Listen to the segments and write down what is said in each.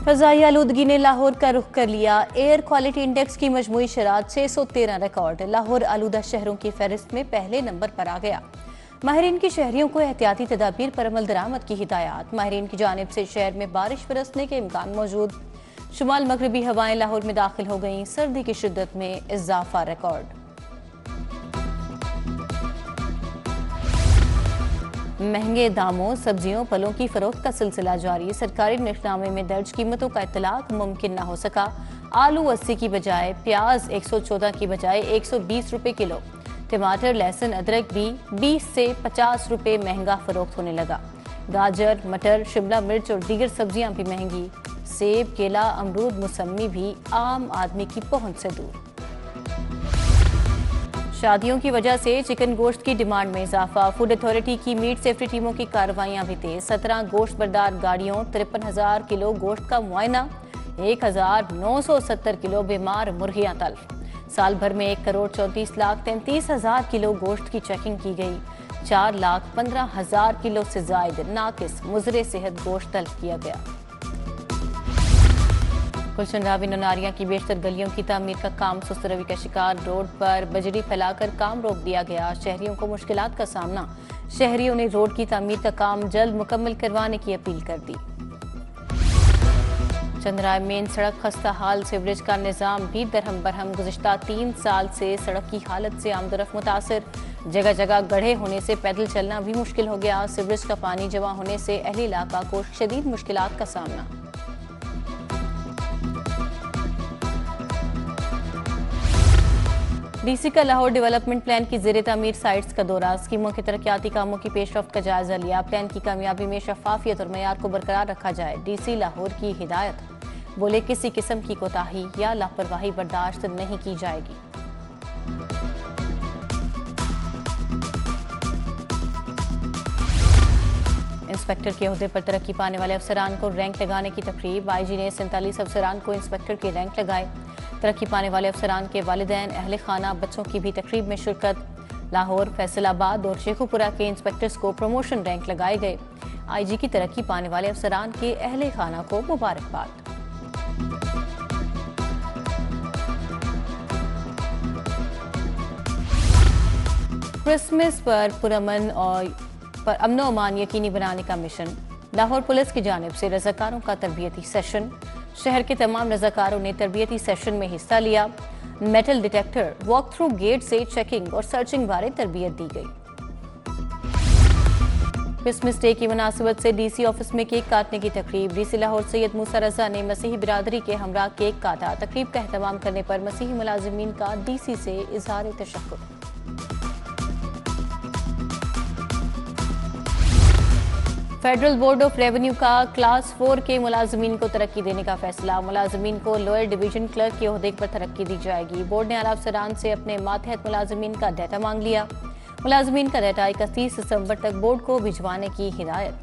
फ़ज़ाई आलूदगी ने लाहौर का रुख कर लिया। एयर क्वालिटी इंडेक्स की मजमूई शरह 613 रिकॉर्ड। लाहौर आलूदा शहरों की फहरिस्त में पहले नंबर पर आ गया। माहिरीन की शहरियों को एहतियाती तदाबीर पर अमल दरामद की हिदायत। माहिरीन की जानिब से शहर में बारिश बरसने के इम्कान मौजूद। शुमाल मगरबी हवाएं लाहौर में दाखिल हो गईं। सर्दी की शिद्दत में इजाफा रिकॉर्ड। महंगे दामों सब्जियों फलों की फरोख्त का सिलसिला जारी। सरकारी निशनामे में दर्ज कीमतों का इतलाक मुमकिन न हो सका। आलू 80 की बजाय प्याज 114 की बजाय 120 रुपए किलो। टमाटर लहसुन अदरक भी 20 से 50 रुपए महंगा फरोख्त होने लगा। गाजर मटर शिमला मिर्च और दीगर सब्जियां भी महंगी। सेब केला अमरूद मौसमी भी आम आदमी की पहुंच से दूर। शादियों की वजह से चिकन गोश्त की डिमांड में इजाफा। फूड अथॉरिटी की मीट सेफ्टी टीमों की कार्रवाइयां भी तेज। 17 गोश्त बरदार गाड़ियों 53,000 किलो गोश्त का मुआयना। 1,970 किलो बीमार मुर्गियां तल्फ। साल भर में 1,34,33,000 किलो गोश्त की चेकिंग की गई। 4,15,000 किलो से जायद नाकिस मुजरे सेहत गोश्त तल्फ किया गया। गुलशन रावी ननारिया की बेशतर गलियों की तामीर का काम सुस्त रवि का शिकार। रोड पर बजरी फैलाकर काम रोक दिया गया। शहरियों को मुश्किलात का सामना। शहरियों ने रोड की तामीर का काम जल्द मुकम्मल करवाने की अपील कर दी। चंद्राय मेन सड़क खस्ता हाल। सीवरेज का निजाम भी दरहम बरहम। गुज़िश्ता 3 साल से सड़क की हालत से आमदोरफ्त मुतासर। जगह जगह गड्ढे होने से पैदल चलना भी मुश्किल हो गया। सीवरेज का पानी जमा होने से अहली इलाका को शदीद मुश्किलात का सामना। डीसी का लाहौर डेवलपमेंट प्लान की ज़ेरे तामीर साइट्स का दौरा। स्कीमों के तरक्याती कामों की पेशरफ्त का जायजा लिया। प्लान की कामयाबी में शफाफियत और मयार को बरकरार रखा जाए। डीसी लाहौर की हिदायत। बोले किसी किस्म की कोताही या लापरवाही बर्दाश्त नहीं की जाएगी। इंस्पेक्टर के ओहदे पर तरक्की पाने वाले अफसरान को रैंक लगाने की तकरीब। आईजी ने 47 अफसरान को इंस्पेक्टर के रैंक लगाए। तरक्की पाने वाले अफसरान के वालिदैन अहले खाना बच्चों की भी तकरीब में शिरकत। लाहौर फैसलाबाद और शेखुपुरा के इंस्पेक्टर्स को प्रमोशन रैंक लगाए गए। आईजी की तरक्की पाने वाले अफसरान के अहले खाना को मुबारकबाद। क्रिसमस पर पुरअमन और अमनो अमान यकीनी बनाने का मिशन। लाहौर पुलिस की जानिब से रजाकारों का तरबियती सेशन। शहर के तमाम रजाकारों ने तरबियती सेशन में हिस्सा लिया। Metal detector walk through gate से चेकिंग और सर्चिंग बारे तरबियत दी गई। क्रिसमस डे की मुनासिबत से डीसी ऑफिस में केक काटने की तकरीब। डीसी लाहौर सैयद मूसा रजा ने मसीही बिरादरी के हमरा केक काटा। तकरीब का एहतमाम करने पर मसीही मुलाजिमीन का डीसी से इजहार तशक्कुर। फेडरल बोर्ड ऑफ रेवेन्यू का क्लास 4 के मुलाजमीन को तरक्की देने का फैसला। मुलाजमीन को लोअर डिवीजन क्लर्क के ओहदे पर तरक्की दी जाएगी। बोर्ड ने आला अफसरान से अपने मातहत मुलाजमीन का डाटा मांग लिया। मुलाजमीन का डाटा 31 दिसंबर तक बोर्ड को भिजवाने की हिदायत।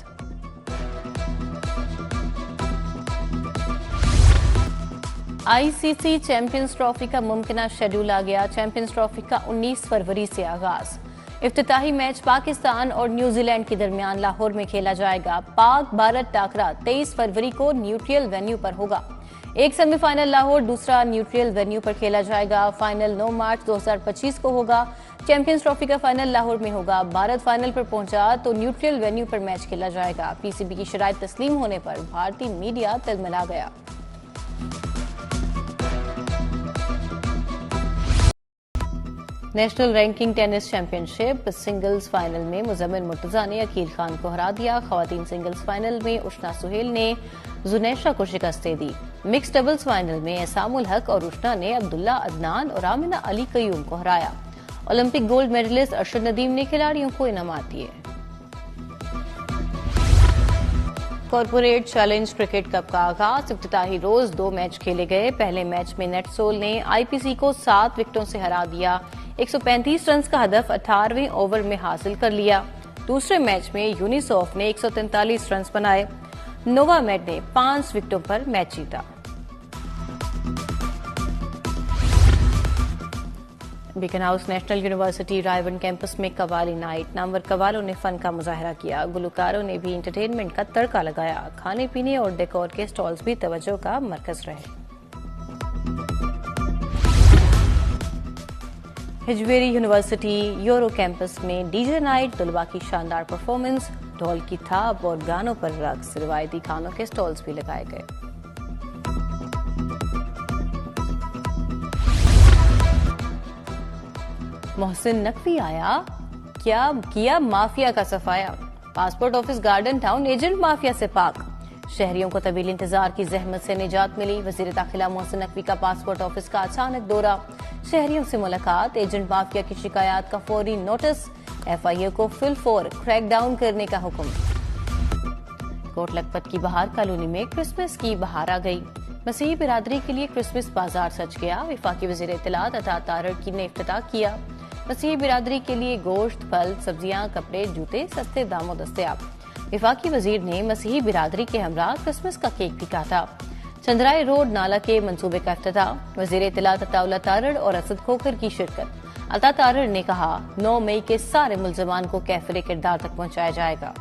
आईसीसी चैंपियंस ट्रॉफी का मुमकिना शेड्यूल आ गया। चैंपियंस ट्रॉफी का 19 फरवरी से आगाज। इफ्तिताही मैच पाकिस्तान और न्यूजीलैंड के दरमियान लाहौर में खेला जाएगा। पाक भारत टाकरा 23 फरवरी को न्यूट्रल वेन्यू पर होगा। एक सेमीफाइनल लाहौर दूसरा न्यूट्रल वेन्यू पर खेला जाएगा। फाइनल 9 मार्च 2025 को होगा। चैंपियंस ट्रॉफी का फाइनल लाहौर में होगा। भारत फाइनल पर पहुंचा तो न्यूट्रल वेन्यू पर मैच खेला जाएगा। पीसीबी की शराइत तस्लीम होने पर भारतीय मीडिया तिलमिला गया। National ranking tennis championship singles final में मुजम्मिल मुर्तजा ने अकील खान को हरा दिया। खवातीन सिंगल्स फाइनल में उष्ना सुहेल ने जुनैशा को शिकस्त दे दी। मिक्स डबल्स फाइनल में एसामुल हक और उष्ना ने अब्दुल्ला अदनान और आमिना अली कयूम को हराया। Olympic gold medalist Arshad Nadeem ने खिलाड़ियों को इनामात दिए। कॉर्पोरेट चैलेंज क्रिकेट कप का आगाज। इफ्तिताही रोज 2 मैच खेले गए। पहले मैच में नेटसोल ने आईपीसी को 7 विकेटों से हरा दिया। 135 रन का हदफ 18वें ओवर में हासिल कर लिया। दूसरे मैच में यूनिसॉफ ने 143 रन बनाए। नोवामेड ने 5 विकेटों पर मैच जीता। Beacon house national university रायवन campus में कवाली नाइट। नामवर कवालों ने फन का मुजाहरा किया। गुलकारों ने भी एंटरटेनमेंट का तड़का लगाया। खाने पीने और डेकोर के स्टॉल्स भी तवज्जो का मरकज रहे। हिजवेरी यूनिवर्सिटी यूरो कैंपस में डीजे नाइट, तलबा की शानदार परफॉर्मेंस, ढोल की थाप और गानों पर रक्स, रिवायती खानों के स्टॉल्स भी लगाए गए। मोहसिन नकवी आया, क्या किया माफिया का सफाया। Passport office garden town agent mafia से पाक। शहरियों को तवील इंतजार की जहमत से निजात मिली। वजीर दाखिला मोहसिन नकवी का पासपोर्ट ऑफिस का अचानक दौरा, शहरियों से मुलाकात, एजेंट माफिया की शिकायत का फौरी नोटिस, FIA को फिल फोर क्रैक डाउन करने का हुक्म। कोट लखपत की बहार कॉलोनी में क्रिसमस की बहार आ गई। मसीही बिरादरी के लिए क्रिसमस बाजार सज गया। वफाकी वजीर इत्तलात अता तारड़ ने इफ्तिताह किया। मसीही बिरादरी के लिए गोश्त, फल, सब्जियां, कपड़े, जूते सस्ते दामों दस्तयाब। वफाकी वजीर ने मसीही बिरादरी के हमरा क्रिसमस का केक भी काटा। चंद्राई रोड नाला के मंसूबे का इफ्तिताह। वजीर इत्तलात अता तारड़ और असद खोखर की शिरकत। अता तारड़ ने कहा 9 मई के सारे मुल्जमान को कैफरे किरदार तक पहुंचाया जाएगा।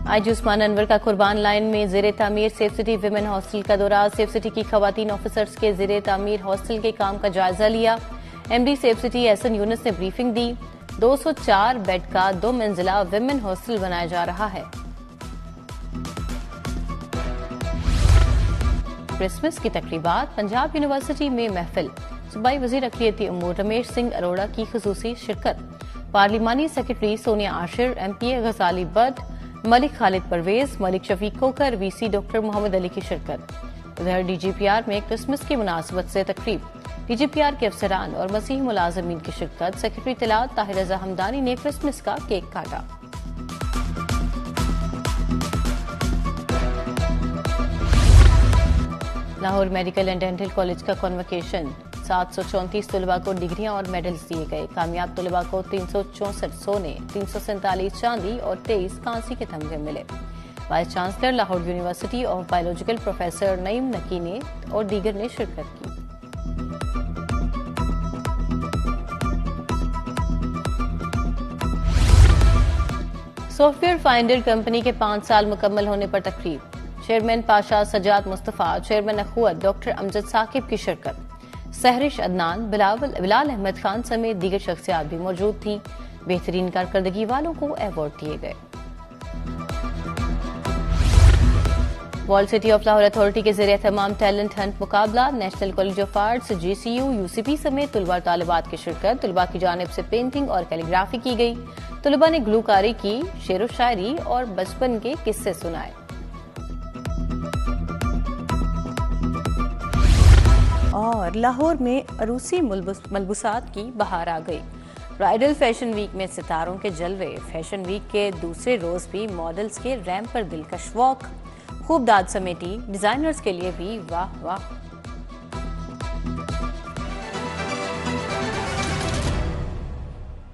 आज उस्मान अनवर का कुर्बान लाइन में जेरे तामीर सेफ सिटी विमेन हॉस्टल का दौरा। सेफ सिटी की खवातीन ऑफिसर्स के जेरे तामीर हॉस्टल के काम का जायजा लिया। MD safe city Ehsan Younus ने ब्रीफिंग दी। 204 बेड का 2 मंजिला विमेन हॉस्टल बनाया जा रहा है। क्रिसमस की तकरीबात, पंजाब यूनिवर्सिटी में महफिल। सूबाई वजीर अक़लियती उमूर रमेश सिंह अरोड़ा की खुसूसी शिरकत। पार्लिमानी secretary Sonia Ashir, MPA Ghazali Butt, Malik Khalid Pervez, Malik Shafiq Khokhar, VC doctor Mohammad Ali की शिरकत। उधर DGPR में क्रिसमस की मुनासबत से तकरीब। DGPR के अफसरान और मसीह मुलाजमीन की शिरकत। सेक्रेटरी इत्तलात ताहिर रज़ा हमदानी ने क्रिसमस का केक काटा। Lahore medical and dental college का कॉन्वोकेशन। 734 तलबा को डिग्रियां और मेडल्स दिए गए। कामयाब तलबा को 364 सोने, 347 चांदी और 23 कांसी के तमगे मिले। Vice chancellor Lahore university of biological professor Naeem नकी ने और दीगर ने शिरकत की। सॉफ्टवेयर फाइंडर कंपनी के 5 साल मुकम्मल होने पर तकरीब। Chairman Pasha Sajjad Mustafa, chairman Akhuwat doctor Amjad Saqib की शिरकत। सहरिश अदनान, बिलाल अहमद खान समेत दीगर शख्सियात भी मौजूद थी। बेहतरीन कारकर्दगी वालों को अवार्ड दिए गए। Wall city of Lahore authority के जरिए तमाम टैलेंट हंट मुकाबला। National college of arts, GCU, UCP समेत तलबा और तालिबात की शिरकत। तलबा की जानिब से पेंटिंग और कैलीग्राफी की गई। तलबा ने गुलकारी की, शेर व शायरी और बचपन के किस्से सुनाए। और लाहौर में अरूसी मलबूसात की बहार आ गई। ब्राइडल फैशन वीक में सितारों के जलवे। फैशन वीक के दूसरे रोज भी मॉडल्स के रैंप पर दिलकश वॉक। खूब दाद समेटी, डिजाइनर्स के लिए भी वाह वाह।